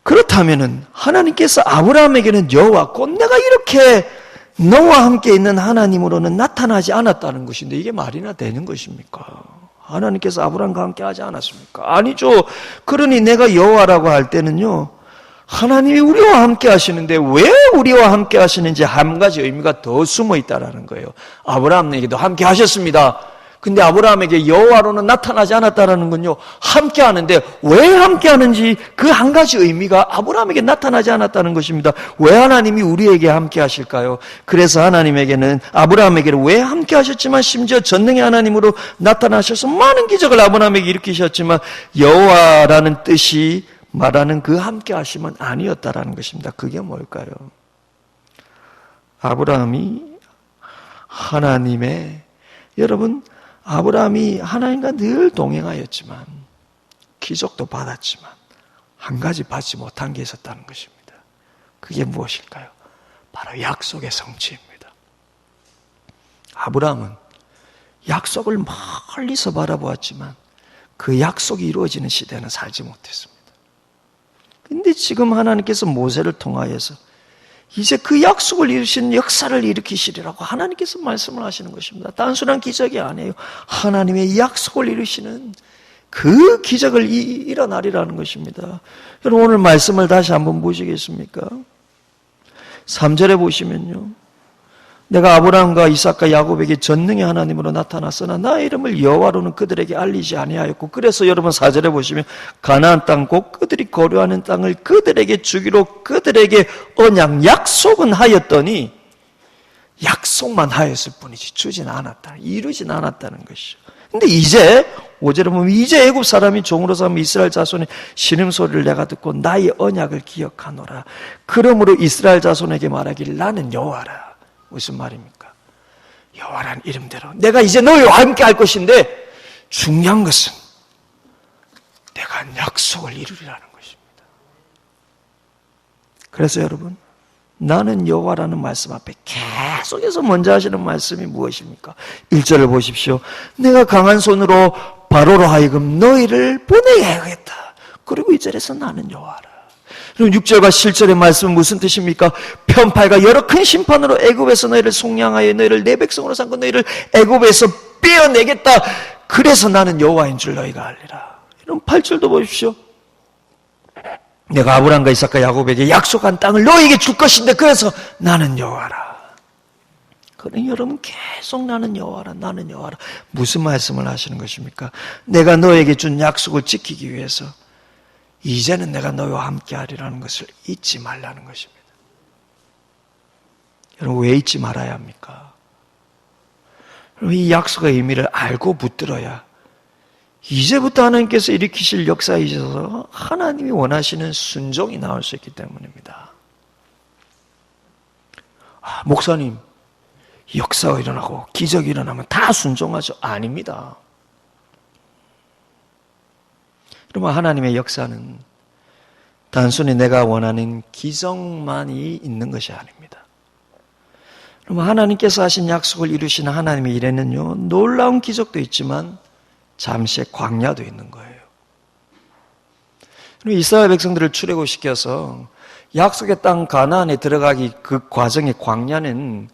그렇다면은 하나님께서 아브라함에게는 여호와고 내가 이렇게 너와 함께 있는 하나님으로는 나타나지 않았다는 것인데 이게 말이나 되는 것입니까? 하나님께서 아브라함과 함께 하지 않았습니까? 아니죠. 그러니 내가 여호와라고 할 때는요. 하나님이 우리와 함께 하시는데 왜 우리와 함께 하시는지 한 가지 의미가 더 숨어 있다라는 거예요. 아브라함에게도 함께 하셨습니다. 근데 아브라함에게 여호와로는 나타나지 않았다는 건요, 함께 하는데 왜 함께 하는지 그 한 가지 의미가 아브라함에게 나타나지 않았다는 것입니다. 왜 하나님이 우리에게 함께 하실까요? 그래서 하나님에게는, 아브라함에게는 왜 함께 하셨지만 심지어 전능의 하나님으로 나타나셔서 많은 기적을 아브라함에게 일으키셨지만 여호와라는 뜻이 말하는 그 함께 하심은 아니었다라는 것입니다. 그게 뭘까요? 아브라함이 하나님의, 여러분, 아브라함이 하나님과 늘 동행하였지만 기적도 받았지만 한 가지 받지 못한 게 있었다는 것입니다. 그게 무엇일까요? 바로 약속의 성취입니다. 아브라함은 약속을 멀리서 바라보았지만 그 약속이 이루어지는 시대는 살지 못했습니다. 근데 지금 하나님께서 모세를 통하여서 이제 그 약속을 이루신 역사를 일으키시리라고 하나님께서 말씀을 하시는 것입니다. 단순한 기적이 아니에요. 하나님의 약속을 이루시는 그 기적을 일어나리라는 것입니다. 여러분, 오늘 말씀을 다시 한번 보시겠습니까? 3절에 보시면요, 내가 아브라함과 이삭과 야곱에게 전능의 하나님으로 나타났으나 나의 이름을 여호와로는 그들에게 알리지 아니하였고, 그래서 여러분 4절에 보시면 가나안 땅 곧 그들이 거류하는 땅을 그들에게 주기로 그들에게 언약, 약속은 하였더니 약속만 하였을 뿐이지 주진 않았다, 이루진 않았다는 것이죠. 근데 이제 5절에 보면 이제 애굽 사람이 종으로 삼은 이스라엘 자손의 신음소리를 내가 듣고 나의 언약을 기억하노라. 그러므로 이스라엘 자손에게 말하길 나는 여호와라. 무슨 말입니까? 여호와라는 이름대로 내가 이제 너희와 함께 할 것인데 중요한 것은 내가 한 약속을 이루리라는 것입니다. 그래서 여러분, 나는 여호와라는 말씀 앞에 계속해서 먼저 하시는 말씀이 무엇입니까? 1절을 보십시오. 내가 강한 손으로 바로로 하여금 너희를 보내게 하겠다. 그리고 2절에서 나는 여호와라. 그럼 6절과 7절의 말씀은 무슨 뜻입니까? 편팔과 여러 큰 심판으로 애굽에서 너희를 속량하여 너희를 내 백성으로 삼고 너희를 애굽에서 빼어내겠다. 그래서 나는 여호와인 줄 너희가 알리라. 이런 8절도 보십시오. 내가 아브라함과 이삭과 야곱에게 약속한 땅을 너희에게 줄 것인데 그래서 나는 여호와라. 그러니 여러분, 계속 나는 여호와라, 나는 여호와라. 무슨 말씀을 하시는 것입니까? 내가 너에게 준 약속을 지키기 위해서 이제는 내가 너희와 함께 하리라는 것을 잊지 말라는 것입니다. 여러분, 왜 잊지 말아야 합니까? 여러분, 이 약속의 의미를 알고 붙들어야 이제부터 하나님께서 일으키실 역사에 있어서 하나님이 원하시는 순종이 나올 수 있기 때문입니다. 목사님, 역사가 일어나고 기적이 일어나면 다 순종하죠? 아닙니다. 그러면 하나님의 역사는 단순히 내가 원하는 기적만이 있는 것이 아닙니다. 그러면 하나님께서 하신 약속을 이루시는 하나님의 일에는요, 놀라운 기적도 있지만 잠시의 광야도 있는 거예요. 이스라엘 백성들을 출애굽시켜서 약속의 땅 가나안에 들어가기 그 과정의 광야는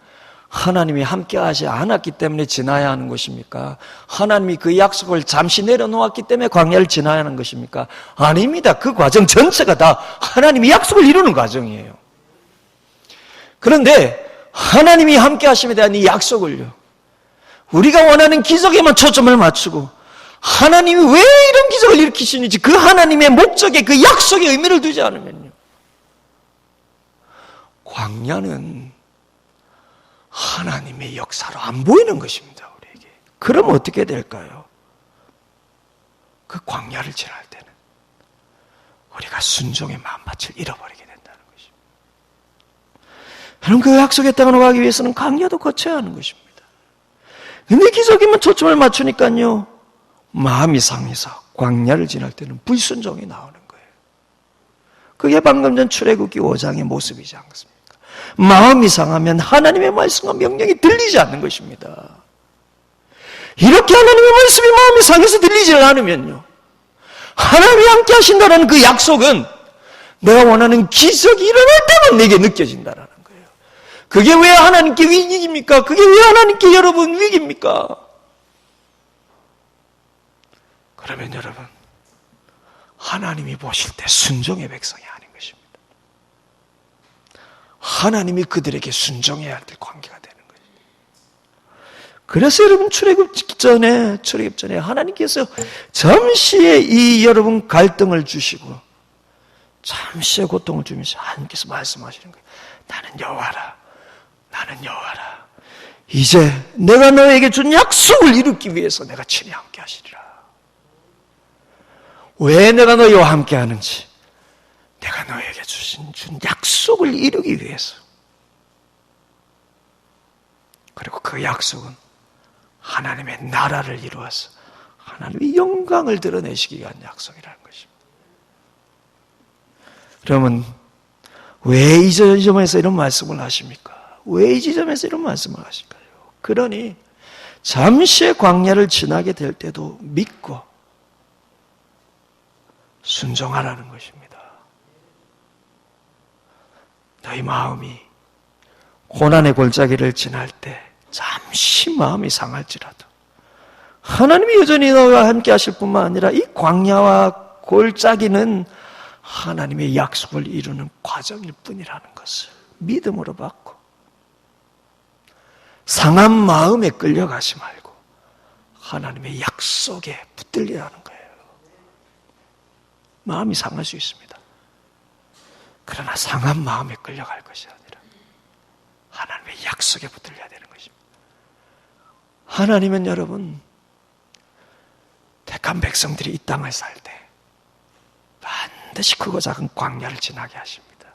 하나님이 함께하지 않았기 때문에 지나야 하는 것입니까? 하나님이 그 약속을 잠시 내려놓았기 때문에 광야를 지나야 하는 것입니까? 아닙니다. 그 과정 전체가 다 하나님이 약속을 이루는 과정이에요. 그런데 하나님이 함께하심에 대한 이 약속을요, 우리가 원하는 기적에만 초점을 맞추고 하나님이 왜 이런 기적을 일으키시는지 그 하나님의 목적에, 그 약속의 의미를 두지 않으면요, 광야는 하나님의 역사로 안 보이는 것입니다, 우리에게. 그러면 어떻게 될까요? 그 광야를 지날 때는 우리가 순종의 마음밭을 잃어버리게 된다는 것입니다. 여러분, 그 약속의 땅으로 가기 위해서는 광야도 거쳐야 하는 것입니다. 근데 기적이면 초점을 맞추니까요, 마음이 상해서 광야를 지날 때는 불순종이 나오는 거예요. 그게 방금 전 출애굽기 5장의 모습이지 않습니까? 마음이 상하면 하나님의 말씀과 명령이 들리지 않는 것입니다. 이렇게 하나님의 말씀이 마음이 상해서 들리지 않으면요, 하나님이 함께 하신다는 그 약속은 내가 원하는 기적이 일어날 때만 내게 느껴진다는 거예요. 그게 왜 하나님께 위기입니까? 그게 왜 하나님께 여러분 위기입니까? 그러면 여러분, 하나님이 보실 때 순종의 백성이 아닌 것입니다. 하나님이 그들에게 순종해야 될 관계가 되는 거예요. 그래서 여러분 출애굽 전에 하나님께서 잠시의 이 여러분 갈등을 주시고 잠시의 고통을 주면서 하나님께서 말씀하시는 거예요. 나는 여호와라. 나는 여호와라. 이제 내가 너에게 준 약속을 이루기 위해서 내가 친히 함께 하시리라. 왜 내가 너희와 함께 하는지, 내가 너에게 준 약속을 이루기 위해서. 그리고 그 약속은 하나님의 나라를 이루어서 하나님의 영광을 드러내시기 위한 약속이라는 것입니다. 그러면 왜 이 지점에서 이런 말씀을 하십니까? 왜 이 지점에서 이런 말씀을 하실까요? 그러니 잠시의 광야를 지나게 될 때도 믿고 순종하라는 것입니다. 너희 마음이 고난의 골짜기를 지날 때 잠시 마음이 상할지라도 하나님이 여전히 너와 함께 하실 뿐만 아니라 이 광야와 골짜기는 하나님의 약속을 이루는 과정일 뿐이라는 것을 믿음으로 받고 상한 마음에 끌려가지 말고 하나님의 약속에 붙들리라는 거예요. 마음이 상할 수 있습니다. 그러나 상한 마음에 끌려갈 것이 아니라 하나님의 약속에 붙들려야 되는 것입니다. 하나님은 여러분 택한 백성들이 이 땅을 살 때 반드시 크고 작은 광야를 지나게 하십니다.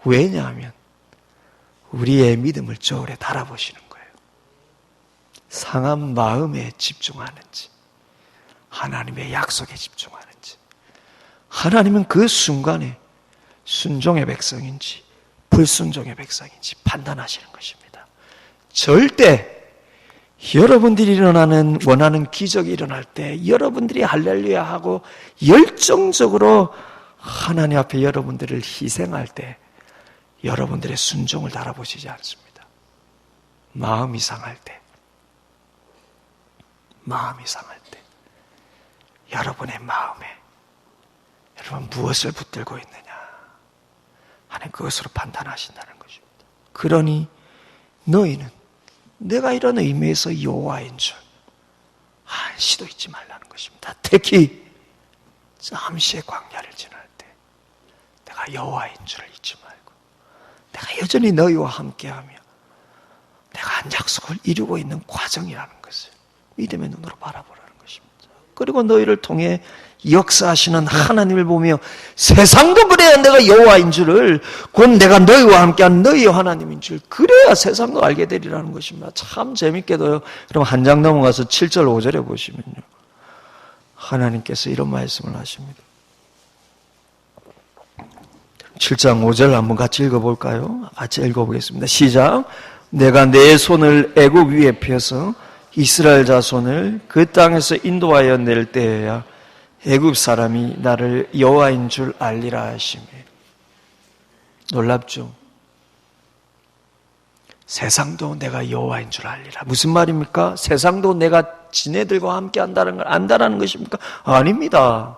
왜냐하면 우리의 믿음을 저울에 달아보시는 거예요. 상한 마음에 집중하는지 하나님의 약속에 집중하는지 하나님은 그 순간에 순종의 백성인지 불순종의 백성인지 판단하시는 것입니다. 절대 여러분들이 원하는 기적이 일어날 때 여러분들이 할렐루야 하고 열정적으로 하나님 앞에 여러분들을 희생할 때 여러분들의 순종을 달아보시지 않습니다. 마음이 상할 때 여러분의 마음에 여러분 무엇을 붙들고 있느냐 하는 그것으로 판단하신다는 것입니다. 그러니 너희는 내가 이런 의미에서 여호와인 줄 한시도 잊지 말라는 것입니다. 특히 잠시의 광야를 지날 때 내가 여호와인 줄을 잊지 말고 내가 여전히 너희와 함께하며 내가 한 약속을 이루고 있는 과정이라는 것을 믿음의 눈으로 바라보라는 것입니다. 그리고 너희를 통해 역사하시는 하나님을 보며 세상도 그래야 내가 여호와인 줄을 곧 내가 너희와 함께한 너희 하나님인 줄 그래야 세상도 알게 되리라는 것입니다. 참 재밌게도요. 그럼 한 장 넘어가서 7절 5절에 보시면요. 하나님께서 이런 말씀을 하십니다. 7장 5절 한번 같이 읽어볼까요? 같이 읽어보겠습니다. 시작. 내가 내 손을 애굽 위에 펴서 이스라엘 자손을 그 땅에서 인도하여 낼 때에야 애굽 사람이 나를 여호와인 줄 알리라 하시며. 놀랍죠? 세상도 내가 여호와인 줄 알리라. 무슨 말입니까? 세상도 내가 지네들과 함께 한다는 걸 안다라는 것입니까? 아닙니다.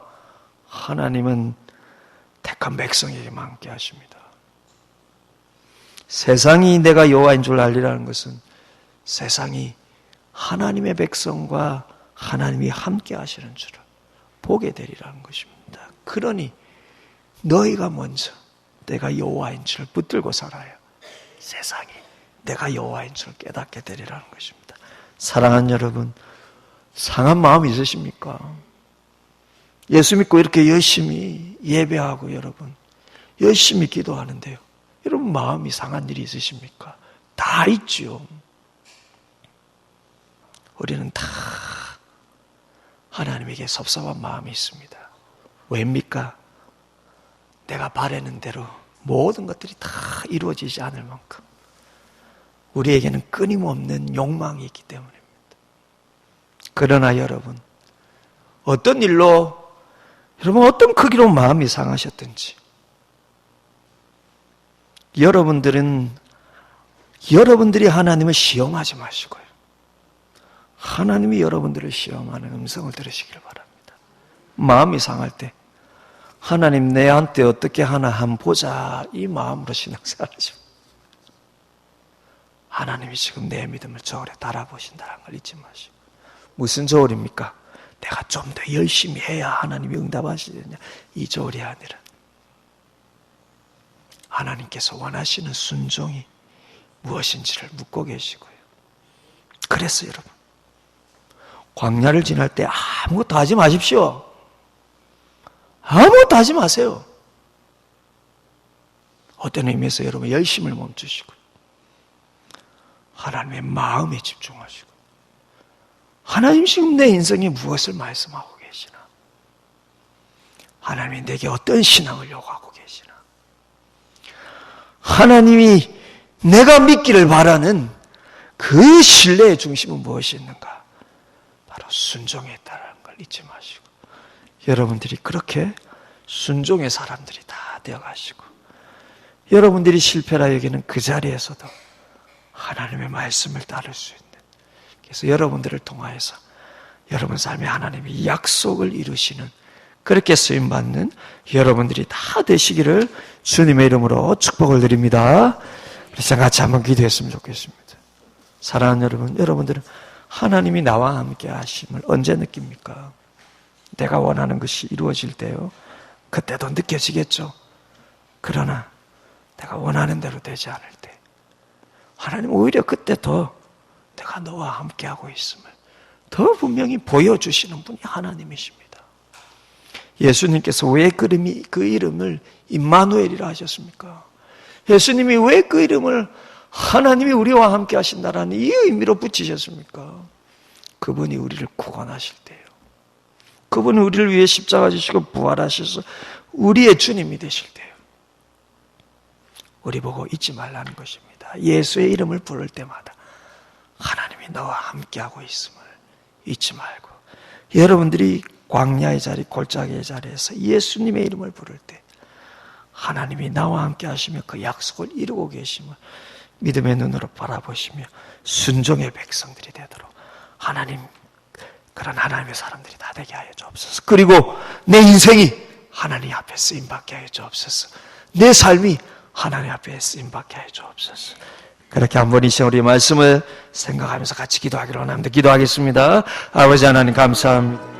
하나님은 택한 백성에게만 함께 하십니다. 세상이 내가 여호와인 줄 알리라는 것은 세상이 하나님의 백성과 하나님이 함께 하시는 줄을 보게 되리라는 것입니다. 그러니 너희가 먼저 내가 여호와인 줄을 붙들고 살아야 세상이 내가 여호와인 줄을 깨닫게 되리라는 것입니다. 사랑하는 여러분, 상한 마음 있으십니까? 예수 믿고 이렇게 열심히 예배하고 여러분 열심히 기도하는데요. 여러분 마음이 상한 일이 있으십니까? 다 있죠. 우리는 다 하나님에게 섭섭한 마음이 있습니다. 왜입니까? 내가 바라는 대로 모든 것들이 다 이루어지지 않을 만큼 우리에게는 끊임없는 욕망이 있기 때문입니다. 그러나 여러분, 어떤 일로 여러분 어떤 크기로 마음이 상하셨든지 여러분들이 하나님을 시험하지 마시고요. 하나님이 여러분들을 시험하는 음성을 들으시길 바랍니다. 마음이 상할 때 하나님 내한테 어떻게 하나 한번 보자 이 마음으로 신앙생활하십니다. 하나님이 지금 내 믿음을 저울에 달아보신다는 걸 잊지 마시고. 무슨 저울입니까? 내가 좀 더 열심히 해야 하나님이 응답하시느냐, 이 저울이 아니라 하나님께서 원하시는 순종이 무엇인지를 묻고 계시고요. 그래서 여러분, 광야를 지날 때 아무것도 하지 마십시오. 아무것도 하지 마세요. 어떤 의미에서 여러분 열심을 멈추시고 하나님의 마음에 집중하시고, 하나님 지금 내 인생에 무엇을 말씀하고 계시나, 하나님이 내게 어떤 신앙을 요구하고 계시나, 하나님이 내가 믿기를 바라는 그 신뢰의 중심은 무엇이 있는가? 바로 순종에 있다는 걸 잊지 마시고, 여러분들이 그렇게 순종의 사람들이 다 되어가시고, 여러분들이 실패라 여기는 그 자리에서도 하나님의 말씀을 따를 수 있는, 그래서 여러분들을 통하여서 여러분 삶에 하나님이 약속을 이루시는, 그렇게 쓰임받는 여러분들이 다 되시기를 주님의 이름으로 축복을 드립니다. 그래서 같이 한번 기도했으면 좋겠습니다. 사랑하는 여러분, 여러분들은 하나님이 나와 함께 하심을 언제 느낍니까? 내가 원하는 것이 이루어질 때요. 그때도 느껴지겠죠. 그러나 내가 원하는 대로 되지 않을 때 하나님 오히려 그때 더 내가 너와 함께하고 있음을 더 분명히 보여주시는 분이 하나님이십니다. 예수님께서 왜 그 이름을 임마누엘이라 하셨습니까? 예수님이 왜 그 이름을 하나님이 우리와 함께 하신다라는 이 의미로 붙이셨습니까? 그분이 우리를 구원하실 때요. 그분이 우리를 위해 십자가 지시고 부활하셔서 우리의 주님이 되실 때요. 우리 보고 잊지 말라는 것입니다. 예수의 이름을 부를 때마다 하나님이 너와 함께하고 있음을 잊지 말고, 여러분들이 광야의 자리, 골짜기의 자리에서 예수님의 이름을 부를 때 하나님이 나와 함께 하시며 그 약속을 이루고 계심을 믿음의 눈으로 바라보시며 순종의 백성들이 되도록 하나님, 그런 하나님의 사람들이 다 되게 하여 주옵소서. 그리고 내 인생이 하나님 앞에 쓰임받게 하여 주옵소서. 내 삶이 하나님 앞에 쓰임받게 하여 주옵소서. 그렇게 한번 이 시간 우리의 말씀을 생각하면서 같이 기도하기로 합니다. 기도하겠습니다. 아버지 하나님 감사합니다.